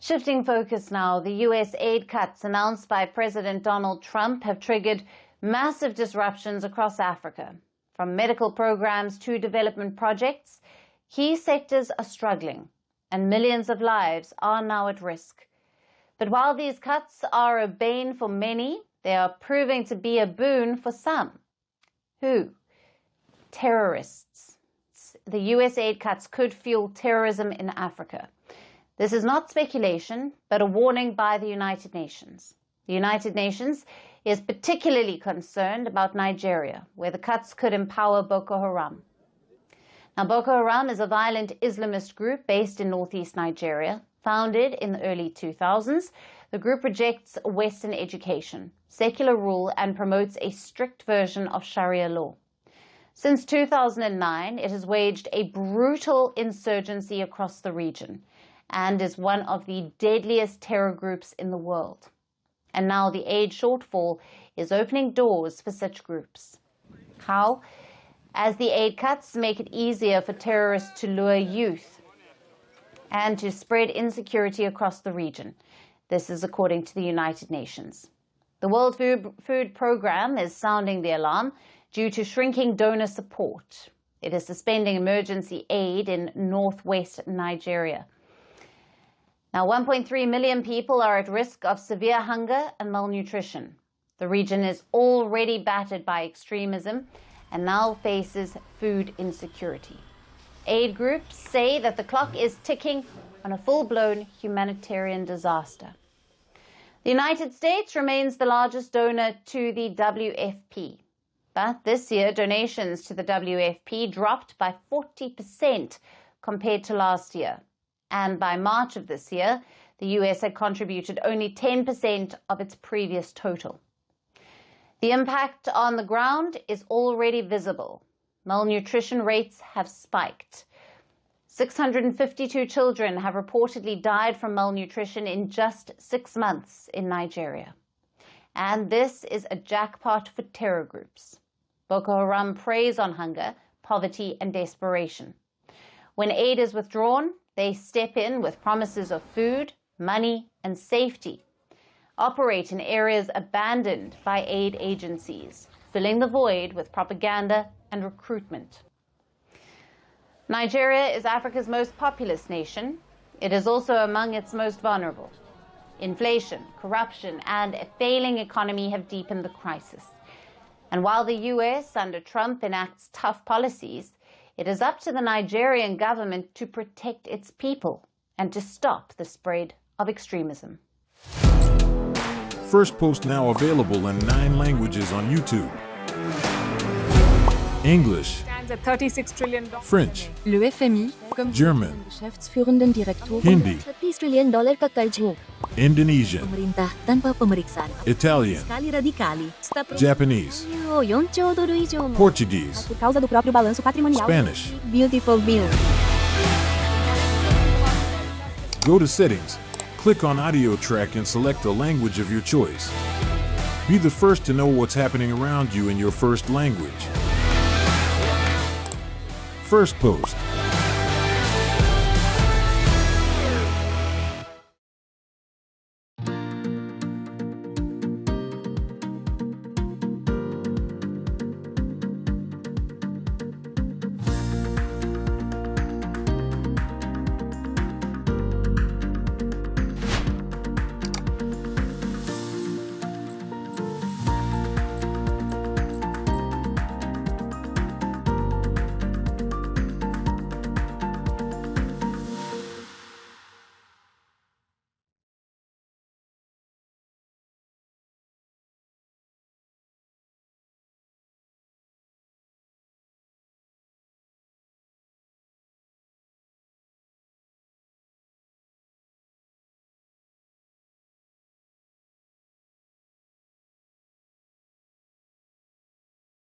Shifting focus now, the US aid cuts announced by President Donald Trump have triggered massive disruptions across Africa. From medical programs to development projects, key sectors are struggling, and millions of lives are now at risk. But while these cuts are a bane for many, they are proving to be a boon for some. Who? Terrorists. The US aid cuts could fuel terrorism in Africa. This is not speculation, but a warning by the United Nations. The United Nations is particularly concerned about Nigeria, where the cuts could empower Boko Haram. Now, Boko Haram is a violent Islamist group based in northeast Nigeria. Founded in the early 2000s, the group rejects Western education, secular rule, and promotes a strict version of Sharia law. Since 2009, it has waged a brutal insurgency across the region and is one of the deadliest terror groups in the world. And now the aid shortfall is opening doors for such groups. How? As the aid cuts make it easier for terrorists to lure youth and to spread insecurity across the region. This is according to the United Nations. The World Food Programme is sounding the alarm due to shrinking donor support. It is suspending emergency aid in northwest Nigeria. Now, 1.3 million people are at risk of severe hunger and malnutrition. The region is already battered by extremism and now faces food insecurity. Aid groups say that the clock is ticking on a full-blown humanitarian disaster. The United States remains the largest donor to the WFP. But this year, donations to the WFP dropped by 40% compared to last year. And by March of this year, the US had contributed only 10% of its previous total. The impact on the ground is already visible. Malnutrition rates have spiked. 652 children have reportedly died from malnutrition in just 6 months in Nigeria. And this is a jackpot for terror groups. Boko Haram preys on hunger, poverty, and desperation. When aid is withdrawn, they step in with promises of food, money, and safety, operate in areas abandoned by aid agencies, filling the void with propaganda and recruitment. Nigeria is Africa's most populous nation. It is also among its most vulnerable. Inflation, corruption, and a failing economy have deepened the crisis. And while the US under Trump enacts tough policies, it is up to the Nigerian government to protect its people and to stop the spread of extremism. Firstpost now available in 9 languages on YouTube. English, $36 trillion. French, Le FMI, comme German, Geschäftsführenden Direktor, Hindi, $30 trillion kakarjo. Indonesian, Pemerintah tanpa pemeriksaan. Italian, Sekali radikali. Japanese, $4 Portuguese, por causa do próprio balanço patrimonial. Spanish. Beautiful bill. Go to Settings, click on Audio Track and select the language of your choice. Be the first to know what's happening around you in your first language. Firstpost.